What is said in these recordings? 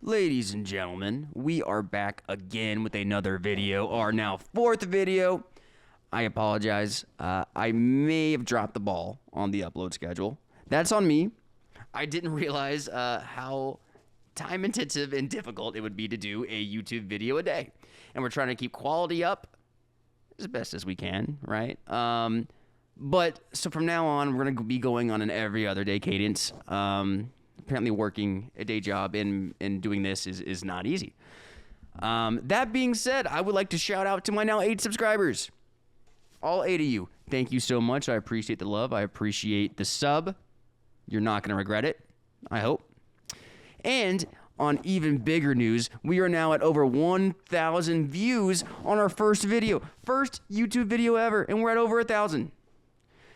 Ladies and gentlemen, we are back again with another video, our now fourth video. I apologize. I may have dropped the ball on the upload schedule. That's on me. I didn't realize how time intensive and difficult it would be to do a YouTube video a day. And we're trying to keep quality up as best as we can, right? But so from now on, we're going to be going on an every other day cadence. Apparently working a day job and doing this is not easy. That being said, I would like to shout out to my now 8 subscribers. All 8 of you. Thank you so much. I appreciate the love. I appreciate the sub. You're not going to regret it, I hope. And on even bigger news, we are now at over 1,000 views on our first video. First YouTube video ever, and we're at over 1,000.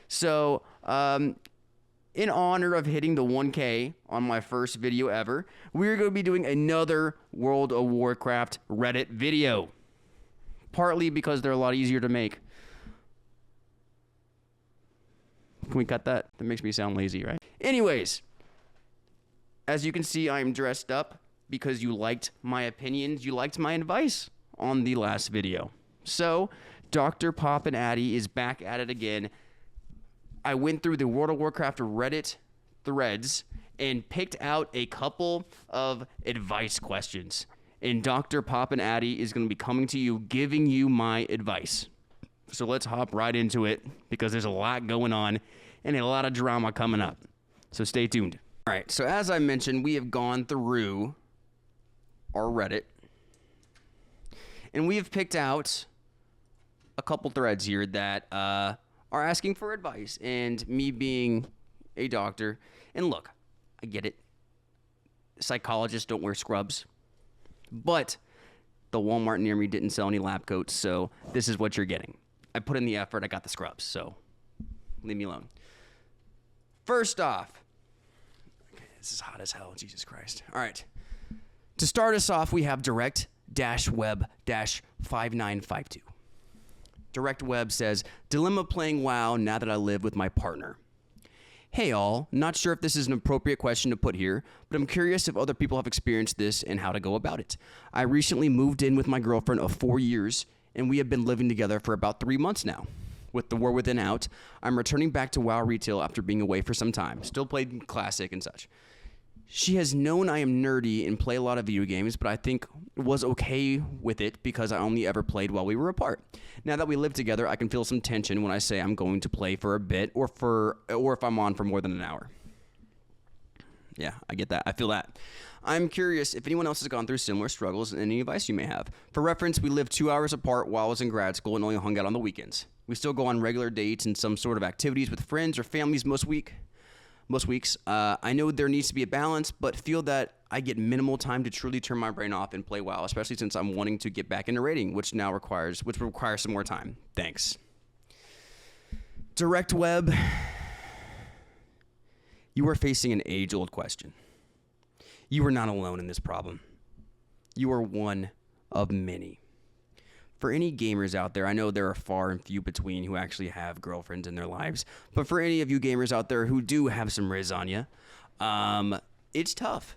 So, in honor of hitting the 1K on my first video ever, we're going to be doing another World of Warcraft Reddit video. Partly because they're a lot easier to make. Can we cut that? That makes me sound lazy, right? Anyways, as you can see, I'm dressed up because you liked my opinions, you liked my advice on the last video. So, Dr. Pop and Addy is back at it again. I went through the World of Warcraft Reddit threads and picked out a couple of advice questions. And Dr. Pop and Addy is going to be coming to you, giving you my advice. So let's hop right into it because there's a lot going on and a lot of drama coming up. So stay tuned. All right, so as I mentioned, we have gone through our Reddit. And we have picked out a couple threads here that are asking for advice, and me being a doctor, and look, I get it. Psychologists don't wear scrubs, but the Walmart near me didn't sell any lab coats, so this is what you're getting. I put in the effort, I got the scrubs, so leave me alone. First off, okay, this is hot as hell, Jesus Christ. All right, to start us off, we have direct-web-5952. Direct Web says, dilemma playing WoW now that I live with my partner. Hey all, not sure if this is an appropriate question to put here, but I'm curious if other people have experienced this and how to go about it. I recently moved in with my girlfriend of 4 years, and we have been living together for about 3 months now. With the war within out, I'm returning back to WoW retail after being away for some time. Still played Classic and such. She has known I am nerdy and play a lot of video games, but I think was okay with it because I only ever played while we were apart. Now that we live together, I can feel some tension when I say I'm going to play for a bit or if I'm on for more than an hour. Yeah, I get that. I feel that. I'm curious if anyone else has gone through similar struggles and any advice you may have. For reference, we lived 2 hours apart while I was in grad school and only hung out on the weekends. We still go on regular dates and some sort of activities with friends or families most weeks. I know there needs to be a balance, but feel that I get minimal time to truly turn my brain off and play WoW, especially since I'm wanting to get back into raiding, which requires some more time. Thanks. Direct Web, you are facing an age-old question. You are not alone in this problem. You are one of many. For any gamers out there, I know there are far and few between who actually have girlfriends in their lives, but for any of you gamers out there who do have some riz on you, it's tough.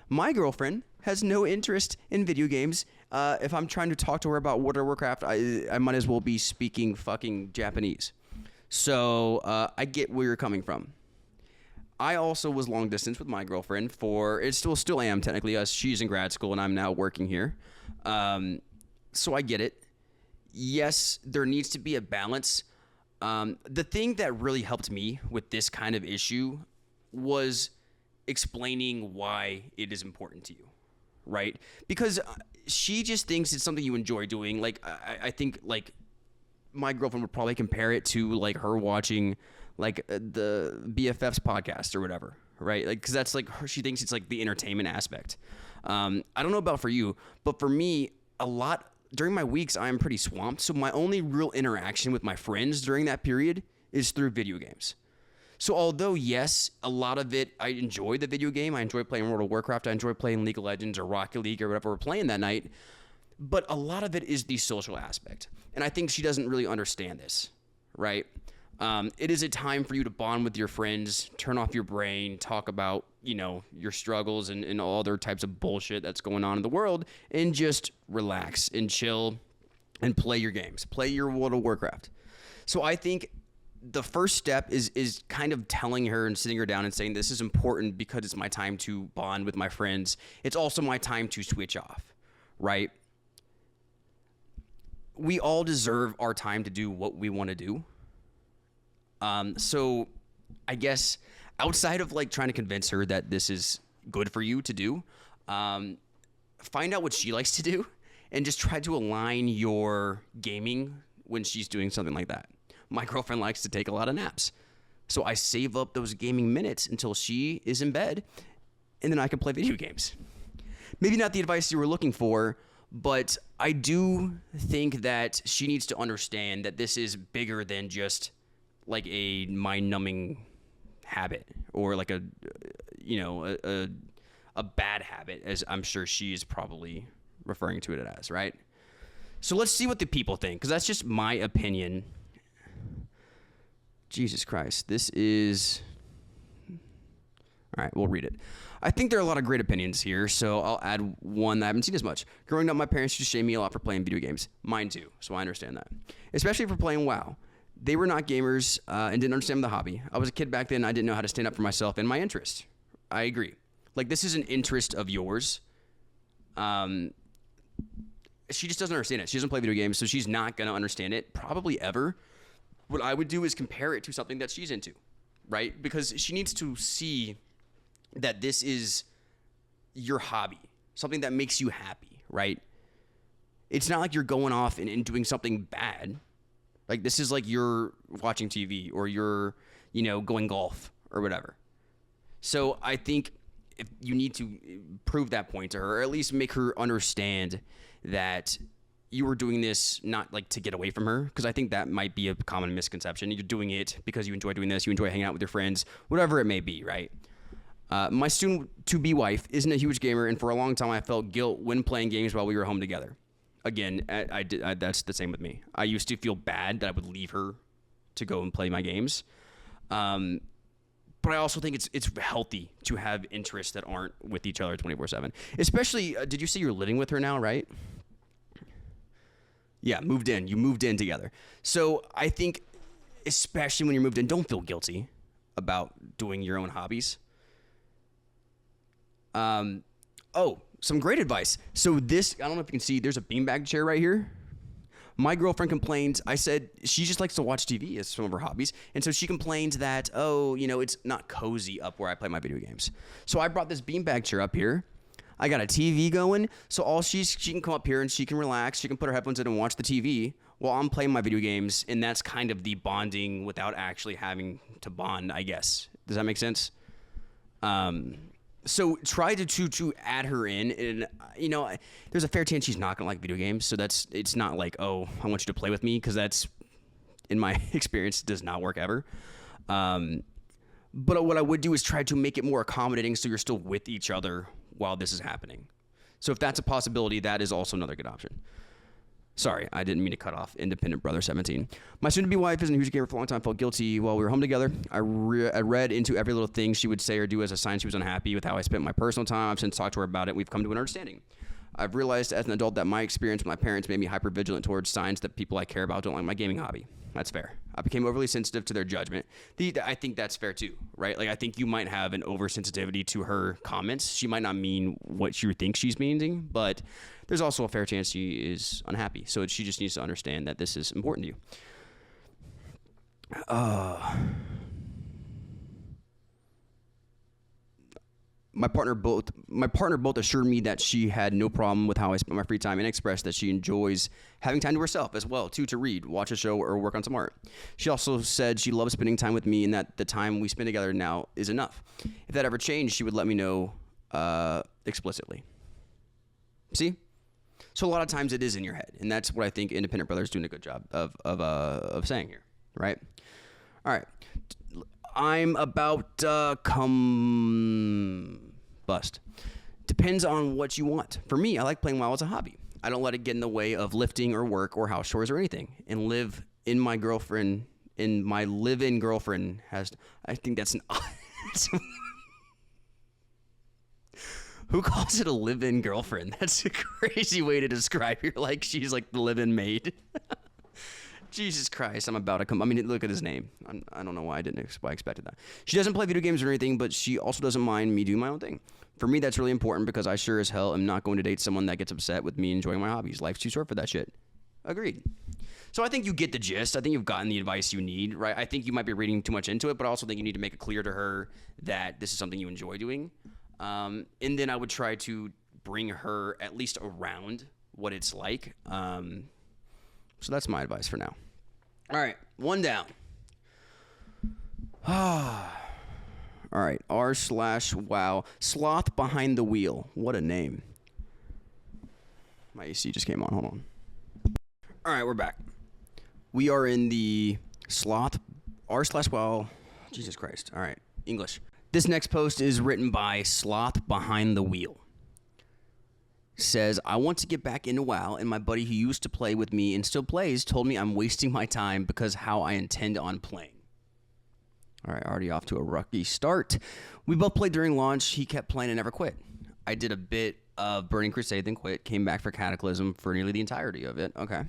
My girlfriend has no interest in video games. If I'm trying to talk to her about World of Warcraft, I might as well be speaking fucking Japanese. So I get where you're coming from. I also was long distance with my girlfriend still am technically, as she's in grad school and I'm now working here. So I get it. Yes, there needs to be a balance. The thing that really helped me with this kind of issue was explaining why it is important to you, right? Because she just thinks it's something you enjoy doing. Like, I think, like, my girlfriend would probably compare it to, like, her watching, like, the BFF's podcast or whatever, right? Like, because that's, like, she thinks it's, like, the entertainment aspect. I don't know about for you, but for me, during my weeks, I am pretty swamped, so my only real interaction with my friends during that period is through video games. So although, yes, a lot of it, I enjoy the video game, I enjoy playing World of Warcraft, I enjoy playing League of Legends or Rocket League or whatever we're playing that night, but a lot of it is the social aspect. And I think she doesn't really understand this, right? It is a time for you to bond with your friends, turn off your brain, talk about your struggles and all other types of bullshit that's going on in the world, and just relax and chill and play your games. Play your World of Warcraft. So I think the first step is kind of telling her and sitting her down and saying, this is important because it's my time to bond with my friends. It's also my time to switch off, right? We all deserve our time to do what we want to do. So I guess outside of like trying to convince her that this is good for you to do, find out what she likes to do and just try to align your gaming when she's doing something like that. My girlfriend likes to take a lot of naps. So I save up those gaming minutes until she is in bed, and then I can play video games. Maybe not the advice you were looking for, but I do think that she needs to understand that this is bigger than just like a mind-numbing habit or like a bad habit, as I'm sure she is probably referring to it as, right? So let's see what the people think, because that's just my opinion. Jesus Christ, this is... All right, we'll read it. I think there are a lot of great opinions here, so I'll add one that I haven't seen as much. Growing up, my parents used to shame me a lot for playing video games. Mine too, so I understand that. Especially for playing WoW. They were not gamers and didn't understand the hobby. I was a kid back then. I didn't know how to stand up for myself and my interest. I agree. Like, this is an interest of yours. She just doesn't understand it. She doesn't play video games, so she's not going to understand it probably ever. What I would do is compare it to something that she's into, right? Because she needs to see that this is your hobby, something that makes you happy, right? It's not like you're going off and doing something bad. Like, this is like you're watching TV or you're, going golf or whatever. So I think if you need to prove that point to her, or at least make her understand that you were doing this not like to get away from her, because I think that might be a common misconception. You're doing it because you enjoy doing this, you enjoy hanging out with your friends, whatever it may be, right? My soon-to-be wife isn't a huge gamer, and for a long time I felt guilt when playing games while we were home together. Again, that's the same with me. I used to feel bad that I would leave her to go and play my games. But I also think it's healthy to have interests that aren't with each other 24/7. Especially, did you say you're living with her now, right? Yeah, moved in. You moved in together. So I think, especially when you're moved in, don't feel guilty about doing your own hobbies. Some great advice. So this, I don't know if you can see, there's a beanbag chair right here. My girlfriend complains, I said she just likes to watch TV as some of her hobbies. And so she complains that, it's not cozy up where I play my video games. So I brought this beanbag chair up here. I got a TV going. So she can come up here and she can relax. She can put her headphones in and watch the TV while I'm playing my video games. And that's kind of the bonding without actually having to bond, I guess. Does that make sense? So try to add her in, and there's a fair chance she's not gonna like video games. So it's not like, oh, I want you to play with me, because that's, in my experience, does not work ever. But what I would do is try to make it more accommodating, so you're still with each other while this is happening. So if that's a possibility, that is also another good option. Sorry, I didn't mean to cut off Independent Brother 17. My soon-to-be wife isn't a huge gamer for a long time. Felt guilty while we were home together. I read into every little thing she would say or do as a sign she was unhappy with how I spent my personal time. I've since talked to her about it. We've come to an understanding. I've realized as an adult that my experience with my parents made me hyper-vigilant towards signs that people I care about don't like my gaming hobby. That's fair. I became overly sensitive to their judgment. I think that's fair too, right? Like, I think you might have an oversensitivity to her comments. She might not mean what you think she's meaning, but there's also a fair chance she is unhappy. So she just needs to understand that this is important to you. My partner both assured me that she had no problem with how I spent my free time and expressed that she enjoys having time to herself as well, too, to read, watch a show, or work on some art. She also said she loves spending time with me and that the time we spend together now is enough. If that ever changed, she would let me know explicitly. See? So a lot of times it is in your head, and that's what I think Independent Brother is doing a good job of saying here, right? All right. I'm about bust. Depends on what you want. For me, I like playing WoW as a hobby. I don't let it get in the way of lifting or work or house chores or anything. And my live-in girlfriend has, I think that's an, Who calls it a live-in girlfriend? That's a crazy way to describe her. Like she's like the live-in maid. Jesus Christ, I'm about to come. I mean, look at his name. I don't know why I expected that. She doesn't play video games or anything, but she also doesn't mind me doing my own thing. For me, that's really important because I sure as hell am not going to date someone that gets upset with me enjoying my hobbies. Life's too short for that shit. Agreed. So I think you get the gist. I think you've gotten the advice you need, right? I think you might be reading too much into it, but I also think you need to make it clear to her that this is something you enjoy doing. And then I would try to bring her at least around what it's like. So that's my advice for now. All right, one down. All right, r/wow. Sloth behind the wheel. What a name. My AC just came on. Hold on. All right, we're back. We are in the sloth r/wow. Jesus Christ. All right, English. This next post is written by Sloth Behind the Wheel. Says, I want to get back into WoW, and my buddy who used to play with me and still plays told me I'm wasting my time because how I intend on playing. All right, already off to a rocky start. We both played during launch. He kept playing and never quit. I did a bit of Burning Crusade, then quit. Came back for Cataclysm for nearly the entirety of it. Okay.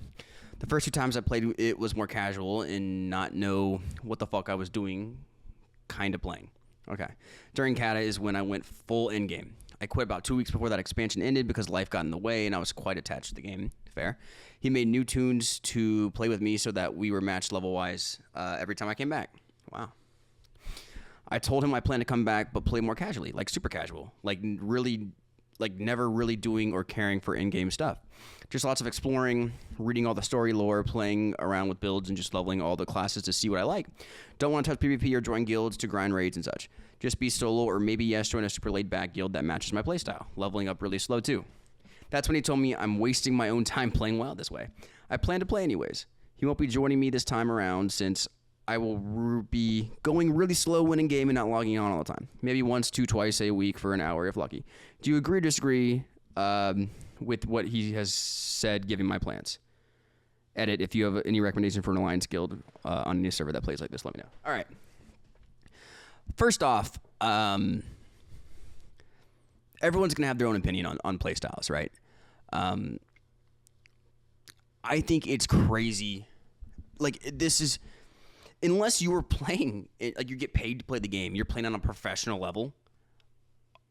The first 2 times I played, it was more casual and not know what the fuck I was doing, kind of playing. Okay. During Cata is when I went full in-game. I quit about 2 weeks before that expansion ended because life got in the way and I was quite attached to the game. Fair. He made new tunes to play with me so that we were matched level-wise every time I came back. Wow. I told him I plan to come back but play more casually, like super casual, like really, like never really doing or caring for in-game stuff. Just lots of exploring, reading all the story lore, playing around with builds, and just leveling all the classes to see what I like. Don't want to touch PvP or join guilds to grind raids and such. Just be solo, or maybe yes, join a super laid-back guild that matches my playstyle. Leveling up really slow too. That's when he told me I'm wasting my own time playing WoW this way. I plan to play anyways. He won't be joining me this time around since I will be going really slow when in game and not logging on all the time. Maybe once, twice a week for an hour if lucky. Do you agree or disagree with what he has said, giving my plans? Edit, if you have any recommendation for an alliance guild on any server that plays like this, let me know. All right. First off, everyone's going to have their own opinion on play styles, right? I think it's crazy. Like, this is... Unless you were playing, like you get paid to play the game, you're playing on a professional level,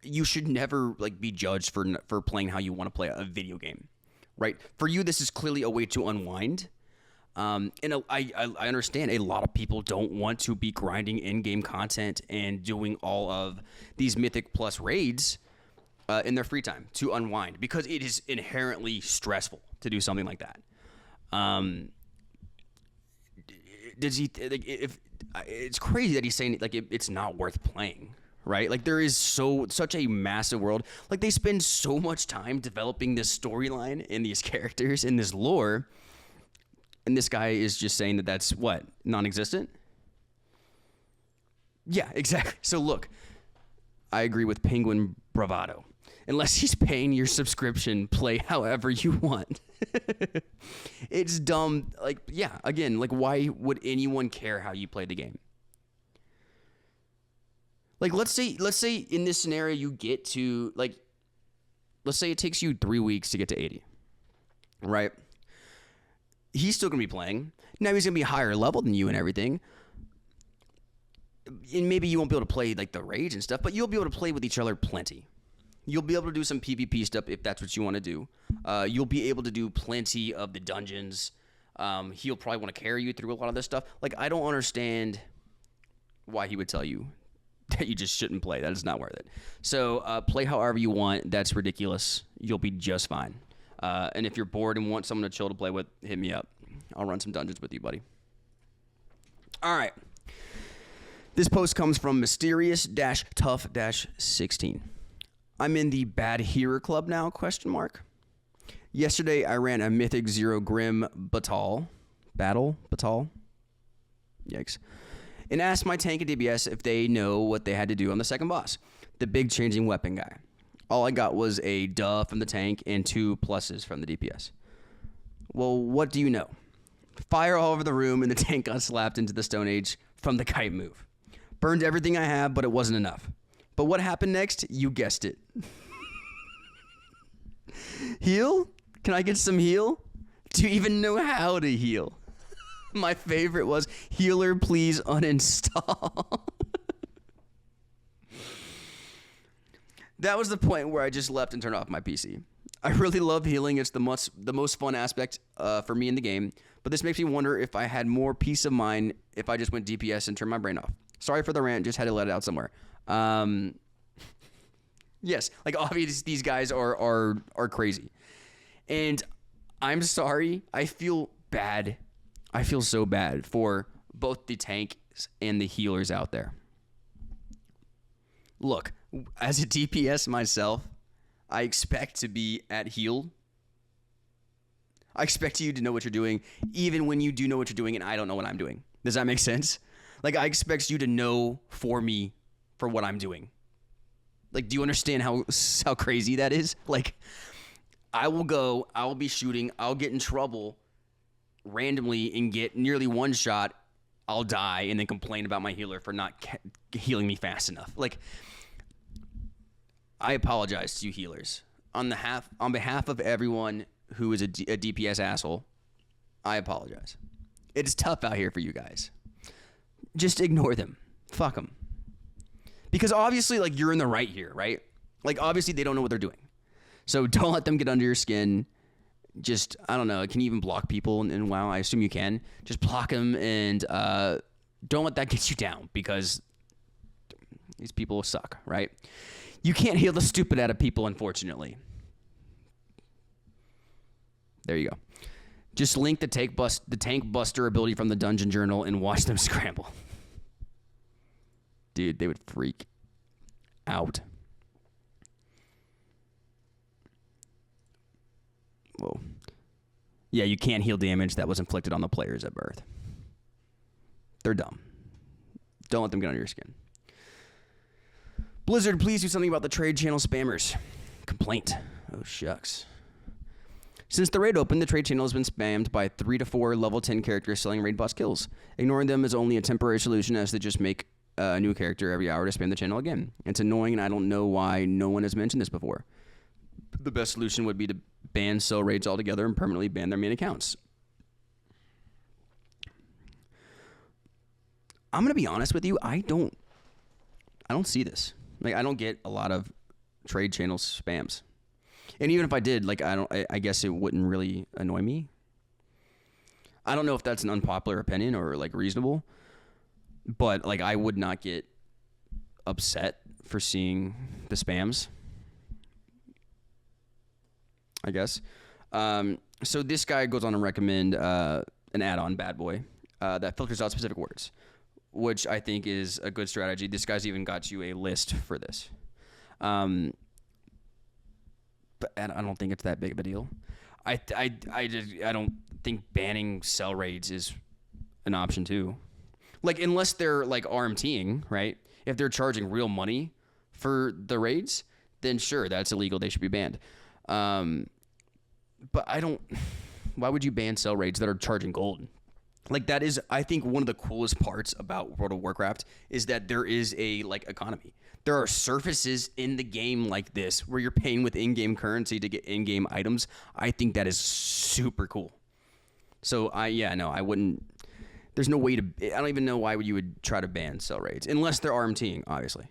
you should never like be judged for playing how you want to play a video game, right? For you, this is clearly a way to unwind. And I understand a lot of people don't want to be grinding in-game content and doing all of these Mythic Plus raids in their free time to unwind because it is inherently stressful to do something like that. Does he like if it's crazy that he's saying like it's not worth playing, right? Like there is such a massive world. Like they spend so much time developing this storyline and these characters and this lore, and this guy is just saying that that's what, non-existent? Yeah, exactly. So look, I agree with Penguin Bravado. Unless he's paying your subscription, play however you want. It's dumb. Like, yeah, again, like, why would anyone care how you play the game? Like, let's say in this scenario you get to, like, let's say it takes you 3 weeks to get to 80, right? He's still going to be playing. Now he's going to be higher level than you and everything. And maybe you won't be able to play, like, the raids and stuff, but you'll be able to play with each other plenty. You'll be able to do some PvP stuff if that's what you want to do. You'll be able to do plenty of the dungeons. He'll probably want to carry you through a lot of this stuff. Like, I don't understand why he would tell you that you just shouldn't play. That is not worth it. So play however you want. That's ridiculous. You'll be just fine. And if you're bored and want someone to chill to play with, hit me up. I'll run some dungeons with you, buddy. All right. This post comes from mysterious-tough-16. I'm in the bad hearer club now, ? Yesterday, I ran a Mythic 0 Grim Battle. Yikes. And asked my tank and DBS if they know what they had to do on the second boss, the big changing weapon guy. All I got was a duh from the tank and 2 pluses from the DPS. Well, what do you know? Fire all over the room and the tank got slapped into the Stone Age from the kite move. Burned everything I have, but it wasn't enough. But what happened next? You guessed it. Heal? Can I get some heal? Do you even know how to heal? My favorite was, healer, please uninstall. That was the point where I just left and turned off my PC. I really love healing. It's the most fun aspect for me in the game. But this makes me wonder if I had more peace of mind if I just went DPS and turned my brain off. Sorry for the rant. Just had to let it out somewhere. Yes, like obviously these guys are crazy. And I'm sorry. I feel bad. I feel so bad for both the tanks and the healers out there. Look, as a DPS myself, I expect to be at heal. I expect you to know what you're doing, even when you do know what you're doing and I don't know what I'm doing. Does that make sense? Like, I expect you to know for me for what I'm doing. Like, do you understand how crazy that is? Like, I will be shooting, I'll get in trouble randomly and get nearly one shot. I'll die and then complain about my healer for not healing me fast enough. Like, I apologize to you healers. On behalf of everyone who is a DPS asshole, I apologize. It's tough out here for you guys. Just ignore them. Fuck them. Because obviously, like, you're in the right here, right? Like, obviously, they don't know what they're doing. So don't let them get under your skin. Just, I don't know, can you even block people in WoW? I assume you can. Just block them and don't let that get you down because these people suck, right? You can't heal the stupid out of people, unfortunately. There you go. Just link the tank buster ability from the dungeon journal and watch them scramble. Dude, they would freak out. Whoa. Yeah, you can't heal damage that was inflicted on the players at birth. They're dumb. Don't let them get under your skin. Blizzard, please do something about the trade channel spammers. Complaint. Oh, shucks. Since the raid opened, the trade channel has been spammed by 3 to 4 level 10 characters selling raid boss kills. Ignoring them is only a temporary solution as they just make a new character every hour to spam the channel again. It's annoying and I don't know why no one has mentioned this before. The best solution would be to ban sell raids altogether and permanently ban their main accounts. I'm going to be honest with you. I don't see this. Like, I don't get a lot of trade channel spams. And even if I did, like, I guess it wouldn't really annoy me. I don't know if that's an unpopular opinion or, like, reasonable. But, like, I would not get upset for seeing the spams, I guess. So this guy goes on to recommend an add-on, Bad Boy, that filters out specific words, which I think is a good strategy. This guy's even got you a list for this. But I don't think it's that big of a deal. I don't think banning sell raids is an option too. Like, unless they're like RMTing, right? If they're charging real money for the raids, then sure, that's illegal. They should be banned. But why would you ban sell raids that are charging gold? Like, that is, I think, one of the coolest parts about World of Warcraft is that there is a, like, economy. There are surfaces in the game like this where you're paying with in-game currency to get in-game items. I think that is super cool. So, I wouldn't, there's no way to, I don't even know why you would try to ban sell raids, unless they're RMTing, obviously.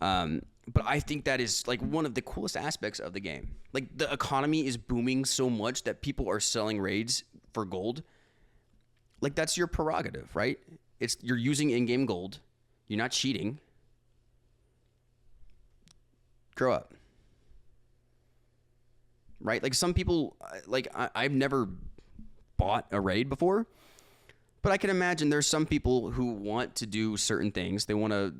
But I think that is, like, one of the coolest aspects of the game. Like, the economy is booming so much that people are selling raids for gold. Like, that's your prerogative, right? You're using in-game gold. You're not cheating. Grow up. Right? Like, some people, like, I've never bought a raid before, but I can imagine there's some people who want to do certain things. They want to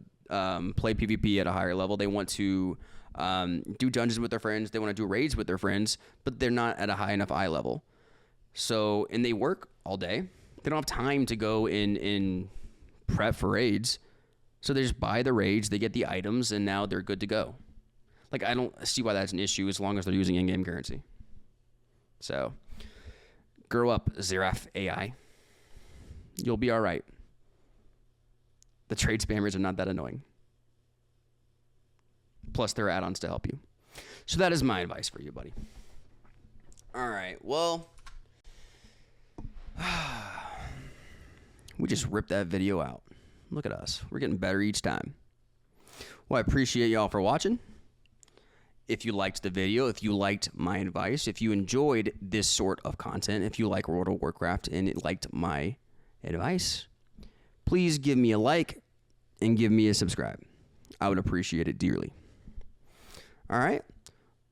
play PvP at a higher level. They want to do dungeons with their friends. They want to do raids with their friends, but they're not at a high enough eye level. So, and they work all day. They don't have time to go in prep for raids. So they just buy the raids, they get the items, and now they're good to go. Like, I don't see why that's an issue as long as they're using in-game currency. So, grow up, Xerath AI. You'll be all right. The trade spammers are not that annoying. Plus, there are add-ons to help you. So that is my advice for you, buddy. All right. Well, we just ripped that video out. Look at us. We're getting better each time. Well, I appreciate y'all for watching. If you liked the video, if you liked my advice, if you enjoyed this sort of content, if you like World of Warcraft and liked my advice, please give me a like and give me a subscribe. I would appreciate it dearly. All right.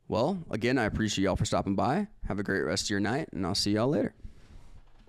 Well, again, I appreciate y'all for stopping by. Have a great rest of your night, and I'll see y'all later.